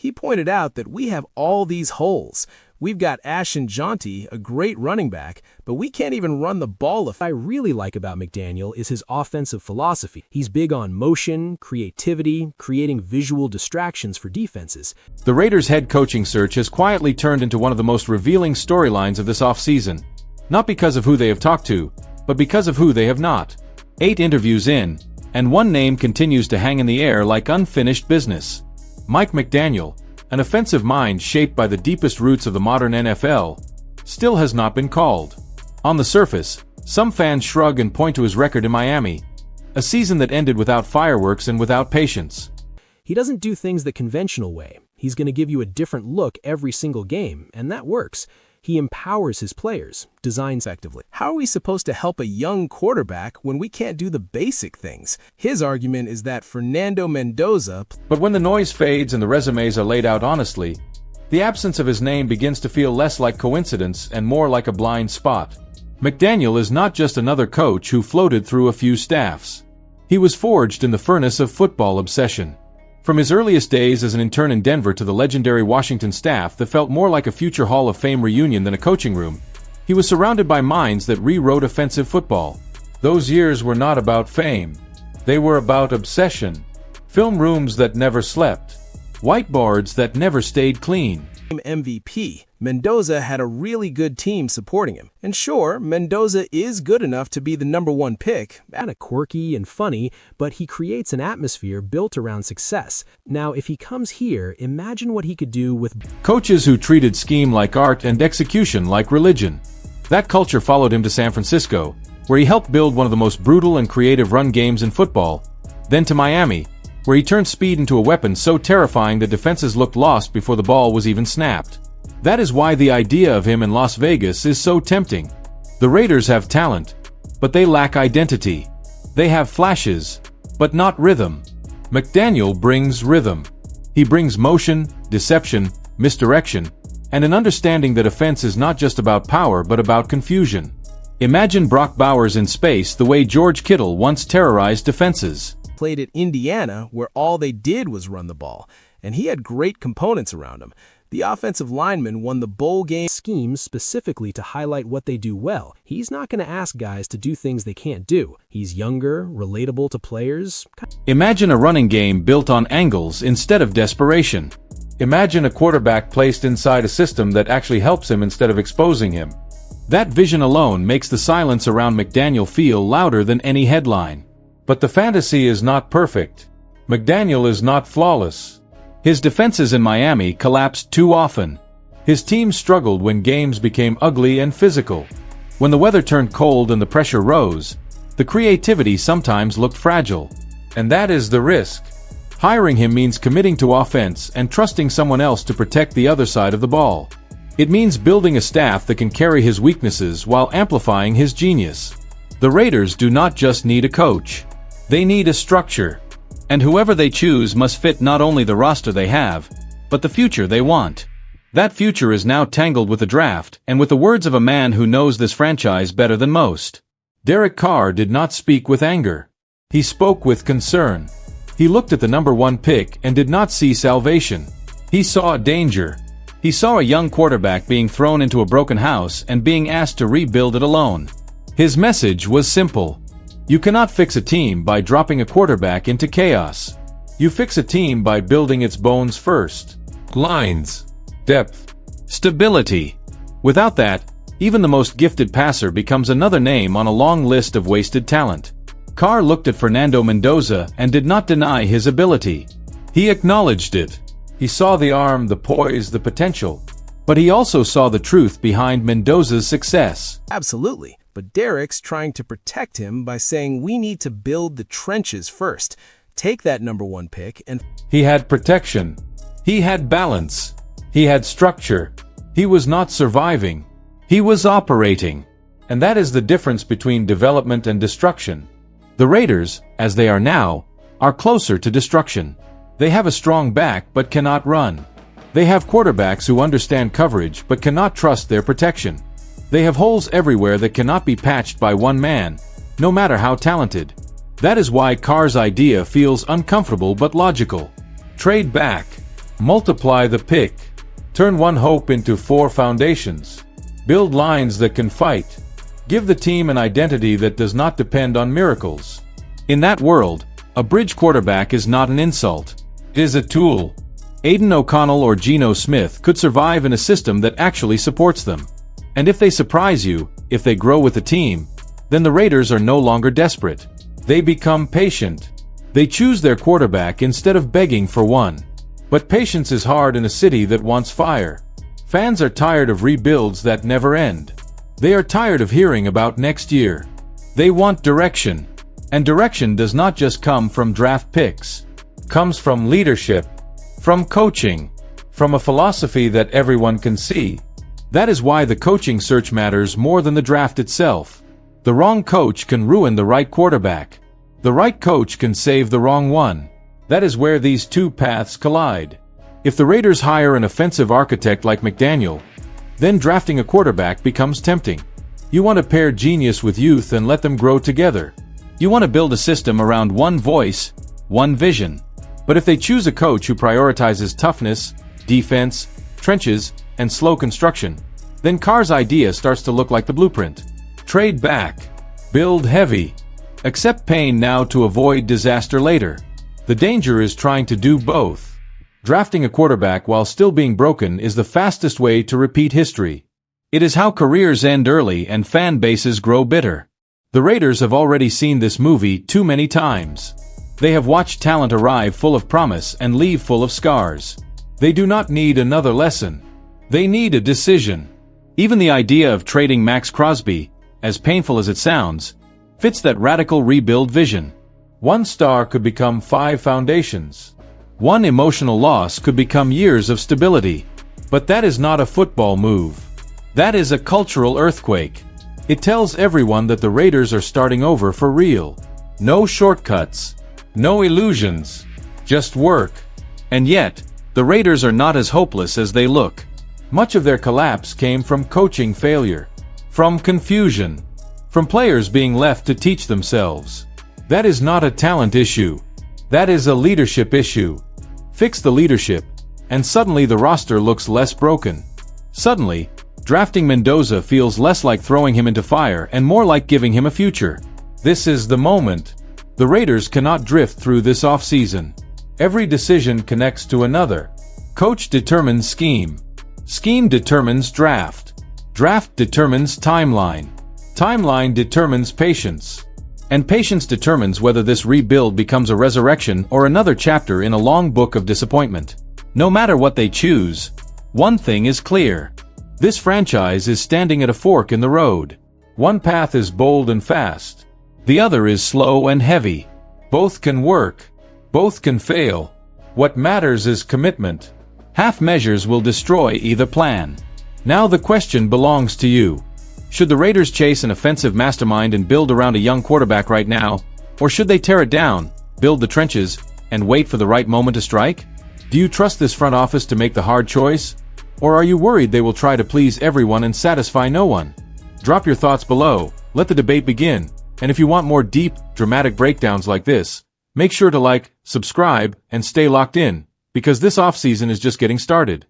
He pointed out that we have all these holes. We've got Ashton Jonty, a great running back, but we can't even run the ball. What I really like about McDaniel is his offensive philosophy. He's big on motion, creativity, creating visual distractions for defenses. The Raiders' head coaching search has quietly turned into one of the most revealing storylines of this offseason. Not because of who they have talked to, but because of who they have not. 8 interviews in, and one name continues to hang in the air like unfinished business. Mike McDaniel, an offensive mind shaped by the deepest roots of the modern NFL, still has not been called. On the surface, some fans shrug and point to his record in Miami, a season that ended without fireworks and without patience. He doesn't do things the conventional way. He's going to give you a different look every single game, and that works. He empowers his players, designs effectively. How are we supposed to help a young quarterback when we can't do the basic things? His argument is that Fernando Mendoza... But when the noise fades and the resumes are laid out honestly, the absence of his name begins to feel less like coincidence and more like a blind spot. McDaniel is not just another coach who floated through a few staffs. He was forged in the furnace of football obsession. From his earliest days as an intern in Denver to the legendary Washington staff that felt more like a future Hall of Fame reunion than a coaching room, he was surrounded by minds that rewrote offensive football. Those years were not about fame. They were about obsession. Film rooms that never slept. Whiteboards that never stayed clean. MVP. Mendoza had a really good team supporting him. And sure, Mendoza is good enough to be the #1 pick. Kinda quirky and funny, but he creates an atmosphere built around success. Now, if he comes here, imagine what he could do with coaches who treated scheme like art and execution like religion. That culture followed him to San Francisco, where he helped build one of the most brutal and creative run games in football. Then to Miami, where he turned speed into a weapon so terrifying that defenses looked lost before the ball was even snapped. That is why the idea of him in Las Vegas is so tempting. The Raiders have talent, but they lack identity. They have flashes, but not rhythm. McDaniel brings rhythm. He brings motion, deception, misdirection, and an understanding that offense is not just about power but about confusion. Imagine Brock Bowers in space the way George Kittle once terrorized defenses. Played at Indiana, where all they did was run the ball, and he had great components around him. The offensive lineman won the bowl game schemes specifically to highlight what they do well. He's not going to ask guys to do things they can't do. He's younger, relatable to players. Imagine a running game built on angles instead of desperation. Imagine a quarterback placed inside a system that actually helps him instead of exposing him. That vision alone makes the silence around McDaniel feel louder than any headline. But the fantasy is not perfect. McDaniel is not flawless. His defenses in Miami collapsed too often. His team struggled when games became ugly and physical. When the weather turned cold and the pressure rose, the creativity sometimes looked fragile. And that is the risk. Hiring him means committing to offense and trusting someone else to protect the other side of the ball. It means building a staff that can carry his weaknesses while amplifying his genius. The Raiders do not just need a coach. They need a structure. And whoever they choose must fit not only the roster they have, but the future they want. That future is now tangled with the draft and with the words of a man who knows this franchise better than most. Derek Carr did not speak with anger. He spoke with concern. He looked at the #1 pick and did not see salvation. He saw danger. He saw a young quarterback being thrown into a broken house and being asked to rebuild it alone. His message was simple. You cannot fix a team by dropping a quarterback into chaos. You fix a team by building its bones first. Lines, depth, stability. Without that, even the most gifted passer becomes another name on a long list of wasted talent. Carr looked at Fernando Mendoza and did not deny his ability. He acknowledged it. He saw the arm, the poise, the potential. But he also saw the truth behind Mendoza's success. Absolutely. But Derek's trying to protect him by saying we need to build the trenches first. Take that #1 pick and... He had protection. He had balance. He had structure. He was not surviving. He was operating. And that is the difference between development and destruction. The Raiders, as they are now, are closer to destruction. They have a strong back but cannot run. They have quarterbacks who understand coverage but cannot trust their protection. They have holes everywhere that cannot be patched by one man, no matter how talented. That is why Carr's idea feels uncomfortable but logical. Trade back. Multiply the pick. Turn one hope into 4 foundations. Build lines that can fight. Give the team an identity that does not depend on miracles. In that world, a bridge quarterback is not an insult. It is a tool. Aiden O'Connell or Geno Smith could survive in a system that actually supports them. And if they surprise you, if they grow with the team, then the Raiders are no longer desperate. They become patient. They choose their quarterback instead of begging for one. But patience is hard in a city that wants fire. Fans are tired of rebuilds that never end. They are tired of hearing about next year. They want direction. And direction does not just come from draft picks. It comes from leadership, from coaching, from a philosophy that everyone can see. That is why the coaching search matters more than the draft itself. The wrong coach can ruin the right quarterback. The right coach can save the wrong one. That is where these two paths collide. If the Raiders hire an offensive architect like McDaniel, then drafting a quarterback becomes tempting. You want to pair genius with youth and let them grow together. You want to build a system around one voice, one vision. But if they choose a coach who prioritizes toughness, defense, trenches, and slow construction, then Carr's idea starts to look like the blueprint. Trade back. Build heavy. Accept pain now to avoid disaster later. The danger is trying to do both. Drafting a quarterback while still being broken is the fastest way to repeat history. It is how careers end early and fan bases grow bitter. The Raiders have already seen this movie too many times. They have watched talent arrive full of promise and leave full of scars. They do not need another lesson. They need a decision. Even the idea of trading Max Crosby, as painful as it sounds, fits that radical rebuild vision. One star could become 5 foundations. One emotional loss could become years of stability. But that is not a football move. That is a cultural earthquake. It tells everyone that the Raiders are starting over for real. No shortcuts. No illusions. Just work. And yet, the Raiders are not as hopeless as they look. Much of their collapse came from coaching failure. From confusion. From players being left to teach themselves. That is not a talent issue. That is a leadership issue. Fix the leadership, and suddenly the roster looks less broken. Suddenly, drafting Mendoza feels less like throwing him into fire and more like giving him a future. This is the moment. The Raiders cannot drift through this offseason. Every decision connects to another. Coach determines scheme. Scheme determines draft. Draft determines timeline. Timeline determines patience. And patience determines whether this rebuild becomes a resurrection or another chapter in a long book of disappointment. No matter what they choose, one thing is clear. This franchise is standing at a fork in the road. One path is bold and fast. The other is slow and heavy. Both can work. Both can fail. What matters is commitment. Half measures will destroy either plan. Now the question belongs to you. Should the Raiders chase an offensive mastermind and build around a young quarterback right now? Or should they tear it down, build the trenches, and wait for the right moment to strike? Do you trust this front office to make the hard choice? Or are you worried they will try to please everyone and satisfy no one? Drop your thoughts below, let the debate begin, and if you want more deep, dramatic breakdowns like this, make sure to like, subscribe, and stay locked in, because this offseason is just getting started.